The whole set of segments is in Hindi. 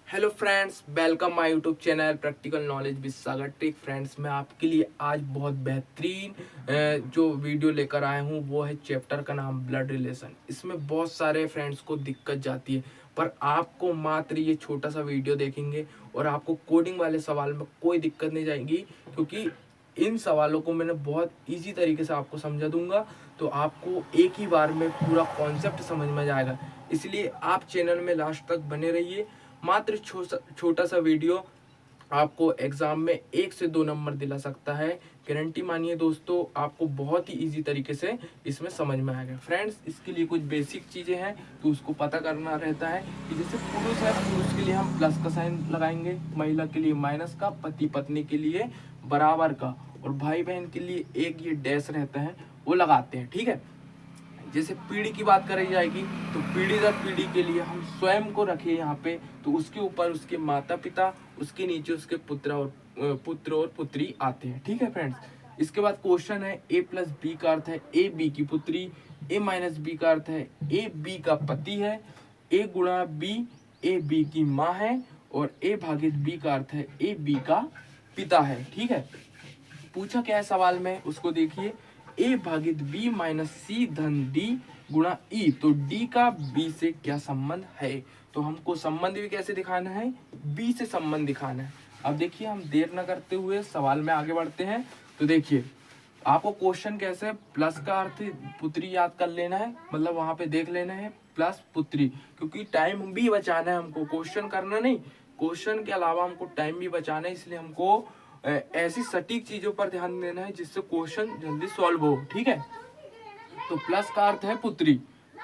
Hello friends, welcome my YouTube channel practical knowledge with Sagar tech. Friends, मैं आपके लिए आज बहुत बेहतरीन जो वीडियो लेकर आया हूँ वो है चैप्टर का नाम ब्लड रिलेशन। इसमें बहुत सारे फ्रेंड्स को दिक्कत जाती है, पर आपको मात्र ये छोटा सा वीडियो देखेंगे और आपको कोडिंग वाले सवाल में कोई दिक्कत नहीं जाएगी, क्योंकि इन सवालों को मैंने बहुत इजी तरीके से आपको समझा दूंगा। तो आपको एक ही बार में पूरा कॉन्सेप्ट समझ में जाएगा, इसलिए आप चैनल में लास्ट तक बने रहिए। मात्र छोटा सा वीडियो आपको एग्जाम में 1 से 2 नंबर दिला सकता है। गारंटी मानिए दोस्तों, आपको बहुत ही इजी तरीके से इसमें समझ में आएगा। फ्रेंड्स, इसके लिए कुछ बेसिक चीज़ें हैं तो उसको पता करना रहता है कि जैसे पुरुष है, पुरुष के लिए हम प्लस का साइन लगाएंगे, महिला के लिए माइनस का, पति पत्नी के लिए बराबर का, और भाई बहन के लिए एक ये डैश रहता है वो लगाते हैं। ठीक है, जैसे पीढ़ी की बात करी जाएगी तो पीढ़ी दर पीढ़ी के लिए हम स्वयं को रखे यहाँ पे, तो उसके ऊपर उसके माता पिता, उसके नीचे उसके पुत्र और पुत्री आते हैं। ठीक है फ्रेंड्स, इसके बाद क्वेश्चन है ए प्लस बी का अर्थ है ए बी की पुत्री, ए माइनस बी का अर्थ है ए बी का पति है, ए गुणा बी ए बी की माँ है, और ए भागित बी का अर्थ है ए बी का पिता है। ठीक है, पूछा क्या है सवाल में उसको देखिए। ए भागित बी माइनस सी धन डी गुणा ई, तो डी का बी से क्या संबंध है। तो हमको संबंध भी कैसे दिखाना है, बी से संबंध दिखाना है। अब देखिए, हम देर न करते हुए सवाल में आगे बढ़ते हैं। तो देखिए, आपको क्वेश्चन कैसे, प्लस का अर्थ पुत्री याद कर लेना है, मतलब वहां पे देख लेना है प्लस पुत्री, क्योंकि टाइम भी बचाना है हमको, क्वेश्चन करना नहीं, क्वेश्चन के अलावा हमको टाइम भी बचाना है। इसलिए हमको ऐसी सटीक चीजों पर ध्यान देना है जिससे क्वेश्चन जल्दी सॉल्व हो। ठीक है, तो प्लस का अर्थ है पुत्री,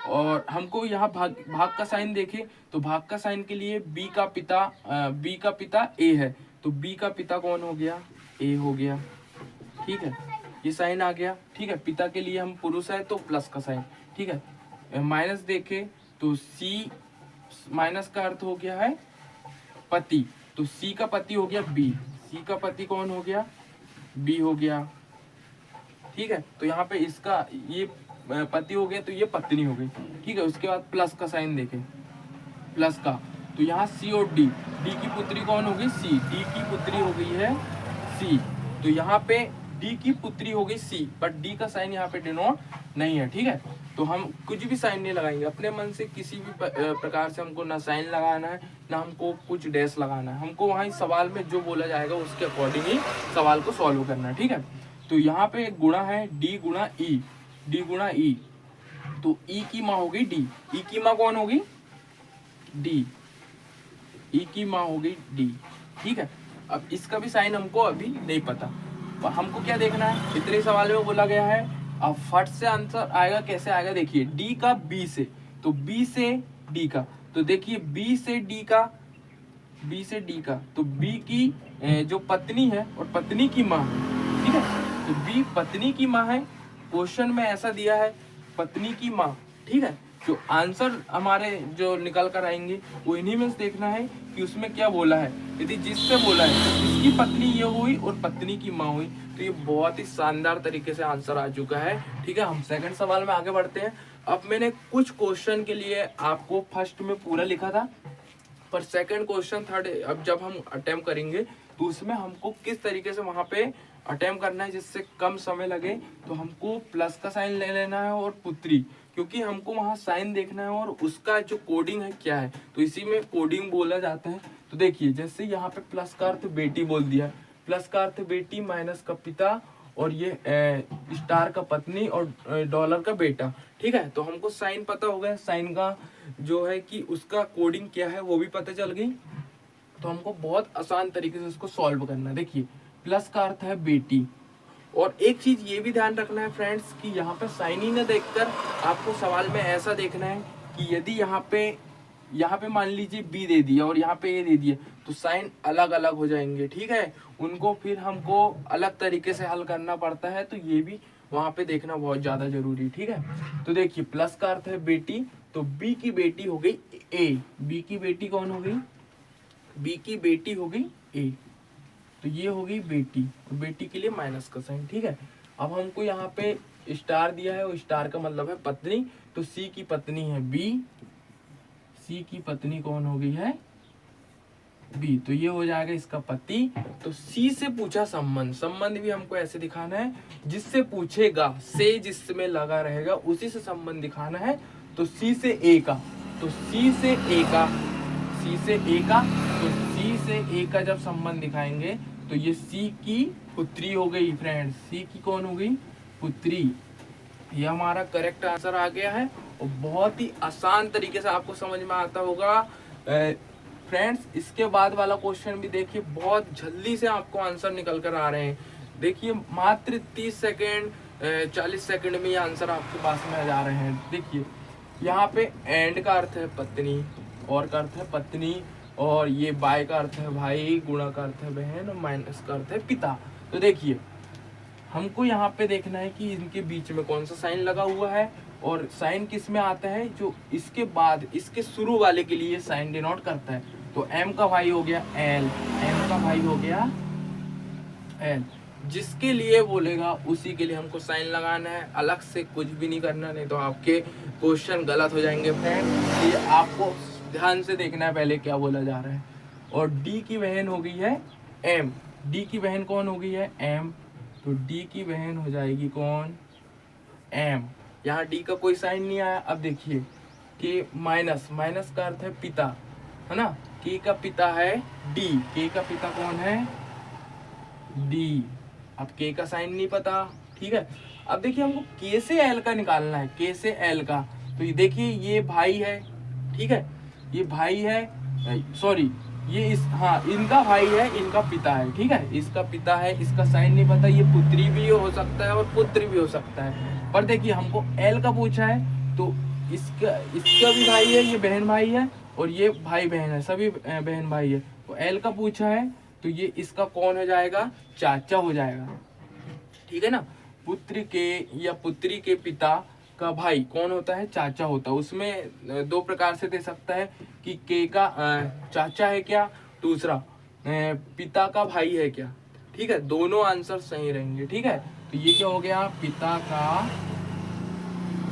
और हमको यहाँ भाग का साइन देखे तो भाग का साइन के लिए बी का पिता ए है, तो बी का पिता कौन हो गया, ए हो गया। ठीक है, ये साइन आ गया। ठीक है, पिता के लिए हम पुरुष है तो प्लस का साइन। ठीक है, माइनस देखे तो सी माइनस का अर्थ हो गया है पति, तो सी का पति हो गया बी, सी का पति कौन हो गया, बी हो गया। ठीक है, तो यहाँ पे इसका ये पति हो गया तो ये पत्नी हो गई। ठीक है, उसके बाद प्लस का साइन देखें, प्लस का, तो यहाँ सी और डी, डी की पुत्री कौन हो गई, सी, डी की पुत्री हो गई है सी, तो यहाँ पे डी की पुत्री हो गई सी, बट डी का साइन यहाँ पे डिनोट नहीं है। ठीक है, तो हम कुछ भी साइन नहीं लगाएंगे, अपने मन से किसी भी प्रकार से हमको ना साइन लगाना है ना हमको कुछ डैश लगाना है, हमको वहाँ सवाल में जो बोला जाएगा उसके अकॉर्डिंग ही सवाल को सॉल्व करना है। ठीक है, तो यहाँ पे गुणा है डी गुणा ई, डी गुणा ई, तो ई की माँ हो गई डी, ई की माँ कौन होगी, डी, ई की माँ हो गई डी। ठीक है, अब इसका भी साइन हमको अभी नहीं पता, पर हमको क्या देखना है, इतने सवाल में बोला गया है। अब फट से आंसर आएगा, कैसे आएगा देखिए, डी का बी से, तो बी से डी का, तो देखिए बी से डी का, बी से डी का, तो बी की जो पत्नी है और पत्नी की माँ। ठीक है, तो बी पत्नी की माँ है, क्वेश्चन में ऐसा दिया है पत्नी की माँ। ठीक है, जो आंसर हमारे जो निकल कर आएंगे वो इन्हीं में से देखना है कि उसमें क्या बोला है। यदि जिससे बोला है इसकी पत्नी ये हुई और पत्नी की माँ हुई, तो ये बहुत ही शानदार तरीके से आंसर आ चुका है। ठीक है, हम सेकंड सवाल में आगे बढ़ते हैं। अब मैंने कुछ क्वेश्चन के लिए आपको फर्स्ट में पूरा लिखा था, पर सेकंड क्वेश्चन थर्ड अब जब हम अटेम्प्ट करेंगे तो उसमें हमको किस तरीके से वहां पे अटेम्प्ट करना है जिससे कम समय लगे। तो हमको प्लस का साइन ले लेना है और पुत्री, क्योंकि हमको वहां साइन देखना है और उसका जो कोडिंग है क्या है, तो इसी में कोडिंग बोला जाता है। तो देखिए, जैसे यहाँ पे प्लस का अर्थ बेटी बोल दिया, प्लस का अर्थ बेटी, माइनस का पिता, और ये स्टार का पत्नी और डॉलर का बेटा। ठीक है, तो हमको साइन पता हो गया, साइन का जो है कि उसका कोडिंग क्या है वो भी पता चल गई। तो हमको बहुत आसान तरीके से उसको सॉल्व करना है। देखिए, प्लस का अर्थ है बेटी, और एक चीज ये भी ध्यान रखना है फ्रेंड्स कि यहाँ पे साइन ही न देखकर आपको सवाल में ऐसा देखना है कि यदि यहाँ पे मान लीजिए बी दे दिया और यहाँ पे ए दे दिया, तो साइन अलग अलग हो जाएंगे। ठीक है, उनको फिर हमको अलग तरीके से हल करना पड़ता है, तो ये भी वहां पे देखना बहुत ज्यादा जरूरी। ठीक है, तो देखिए, प्लस का अर्थ है बेटी, तो बी की बेटी हो गई ए, बी की बेटी कौन हो गई, बी की बेटी हो गई ए, तो ये हो गई बेटी, और बेटी के लिए माइनस का साइन। ठीक है, अब हमको यहाँ पे स्टार दिया है और स्टार का मतलब है पत्नी, तो सी की पत्नी है बी, सी की पत्नी कौन हो गई है बी, तो ये हो जाएगा इसका पति। तो सी से पूछा संबंध, संबंध भी हमको ऐसे दिखाना है, जिससे पूछेगा से जिसमें लगा रहेगा उसी से संबंध दिखाना है। तो सी से ए का, तो सी से ए का, सी से ए का, तो सी से ए का जब संबंध दिखाएंगे तो ये सी की पुत्री हो गई फ्रेंड्स, सी की कौन हो गई, पुत्री। ये हमारा करेक्ट आंसर आ गया है और बहुत ही आसान तरीके से आपको समझ में आता होगा फ्रेंड्स। इसके बाद वाला क्वेश्चन भी देखिए, बहुत जल्दी से आपको आंसर निकल कर आ रहे हैं। देखिए मात्र 30 सेकेंड 40 सेकेंड में ये आंसर आपके पास में आ जा रहे हैं। देखिए यहाँ पे एंड का अर्थ है पत्नी, और का अर्थ है पत्नी, और ये बाय का अर्थ है भाई, गुणा का अर्थ है बहन, और माइनस का अर्थ है पिता। तो देखिए हमको यहाँ पे देखना है कि इनके बीच में कौन सा साइन लगा हुआ है, और साइन किस में आता है, जो इसके बाद इसके शुरू वाले के लिए साइन डिनोट करता है। तो एम का भाई हो गया एल, एम का भाई हो गया एल, जिसके लिए बोलेगा उसी के लिए हमको साइन लगाना है, अलग से कुछ भी नहीं करना, नहीं तो आपके क्वेश्चन गलत हो जाएंगे फ्रेंड। ये आपको ध्यान से देखना है पहले क्या बोला जा रहा है। और डी की बहन हो गई है एम, डी की बहन कौन हो गई है, एम, तो डी की बहन हो जाएगी कौन, एम। यहाँ डी का कोई साइन नहीं आया। अब देखिए कि माइनस, माइनस का अर्थ है पिता, है ना, के का पिता है डी, के का पिता कौन है, डी। अब के का साइन नहीं पता, ठीक है। अब देखिए हमको के से एल का निकालना है, के से एल का। तो ये देखिए ये भाई है, ठीक है, ये भाई है, सॉरी ये इस, हाँ इनका भाई है, इनका पिता है, ठीक है, इसका पिता है, इसका साइन नहीं पता। ये पुत्री भी हो सकता है और पुत्र भी हो सकता है, पर देखिए हमको एल का पूछा है, तो इसका भी भाई है, ये बहन भाई है, और ये भाई बहन है, सभी बहन भाई है। तो एल का पूछा है तो ये इसका कौन हो जाएगा, चाचा हो जाएगा, ठीक है ना। पुत्र के या पुत्री के पिता का भाई कौन होता है, चाचा होता है। उसमें दो प्रकार से दे सकता है कि के का चाचा है क्या, दूसरा पिता का भाई है क्या, ठीक है, दोनों आंसर सही रहेंगे, ठीक है। तो ये क्या हो गया, पिता का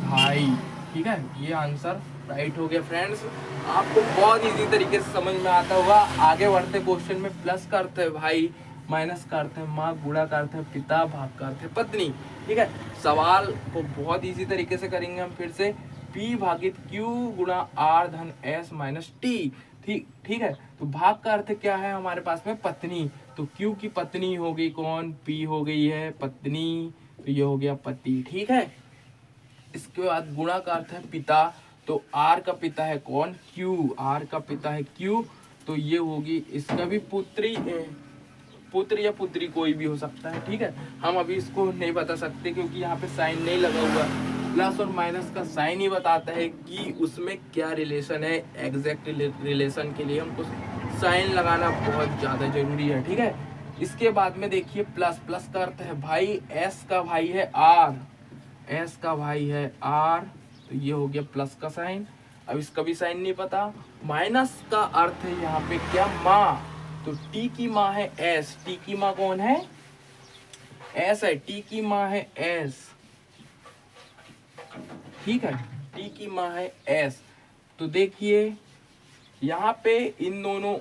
भाई, ठीक है, ये आंसर राइट हो गया फ्रेंड्स। आपको बहुत इजी तरीके से समझ में आता होगा। आगे बढ़ते क्वेश्चन में प्लस का अर्थ है भाई, माइनस का अर्थ है माँ, गुणा का अर्थ है पिता, भाग का अर्थ है पत्नी, ठीक है। सवाल को बहुत इजी तरीके से करेंगे हम फिर से, P भागित Q गुणा R धन S माइनस T, ठीक है। तो भाग का अर्थ क्या है हमारे पास में, पत्नी, तो Q की पत्नी हो गई कौन, P हो गई है पत्नी, तो ये हो गया पति, ठीक है। इसके बाद गुणा का अर्थ है पिता, तो R का पिता है कौन, Q, R का पिता है Q, तो ये होगी इसका भी पुत्री, पुत्र या पुत्री कोई भी हो सकता है, ठीक है। हम अभी इसको नहीं बता सकते क्योंकि यहाँ पे साइन नहीं लगा हुआ। प्लस और माइनस का साइन ही बताता है कि उसमें क्या रिलेशन है। एग्जैक्ट रिलेशन के लिए हमको साइन लगाना बहुत ज़्यादा जरूरी है, ठीक है। इसके बाद में देखिए प्लस, प्लस का अर्थ है भाई, एस का भाई है आर, एस का भाई है आर, तो ये हो गया प्लस का साइन। अब इसका भी साइन नहीं पता। माइनस का अर्थ है यहाँ पे क्या, माँ, तो टी की माँ है एस, टी की माँ कौन है, एस है, टी की माँ है एस, ठीक है, टी की माँ है एस। तो देखिए यहाँ पे इन दोनों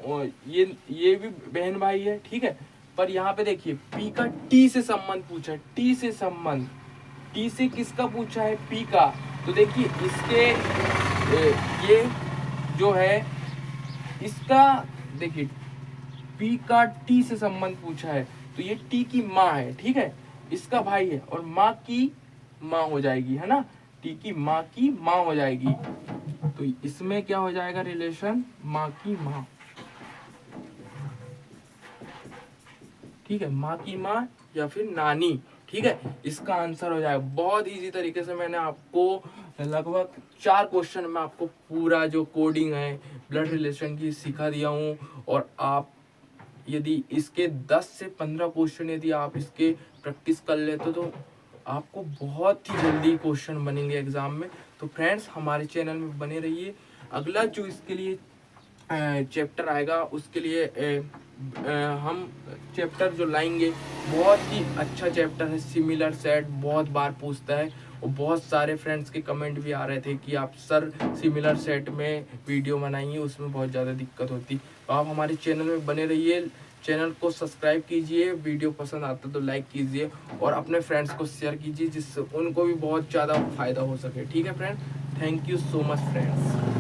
ये भी बहन भाई है, ठीक है, पर यहाँ पे देखिए पी का टी से संबंध पूछा है, टी से संबंध, टी से किसका पूछा है, पी का। तो देखिए इसके ये जो है इसका, देखिए पी का टी से संबंध पूछा है, तो ये टी की माँ है, ठीक है, इसका भाई है, और माँ की माँ हो जाएगी, है ना, टी की माँ की माँ हो जाएगी। तो इसमें क्या हो जाएगा रिलेशन, माँ की माँ, ठीक है, माँ की माँ या फिर नानी, ठीक है, इसका आंसर हो जाएगा। बहुत इजी तरीके से मैंने आपको लगभग 4 क्वेश्चन में आपको पूरा जो कोडिंग है ब्लड रिलेशन की सिखा दिया हूँ। और आप यदि इसके 10 से 15 क्वेश्चन यदि आप इसके प्रैक्टिस कर लेते तो आपको बहुत ही जल्दी क्वेश्चन बनेंगे एग्जाम में। तो फ्रेंड्स हमारे चैनल में बने रहिए। अगला जो इसके लिए चैप्टर आएगा उसके लिए हम चैप्टर जो लाएंगे बहुत ही अच्छा चैप्टर है, सिमिलर सेट बहुत बार पूछता है और बहुत सारे फ्रेंड्स के कमेंट भी आ रहे थे कि आप सर सिमिलर सेट में वीडियो बनाइए, उसमें बहुत ज़्यादा दिक्कत होती। तो आप हमारे चैनल में बने रहिए, चैनल को सब्सक्राइब कीजिए, वीडियो पसंद आता तो लाइक कीजिए और अपने फ्रेंड्स को शेयर कीजिए जिससे उनको भी बहुत ज़्यादा फ़ायदा हो सके। ठीक है friends, thank you so much friends.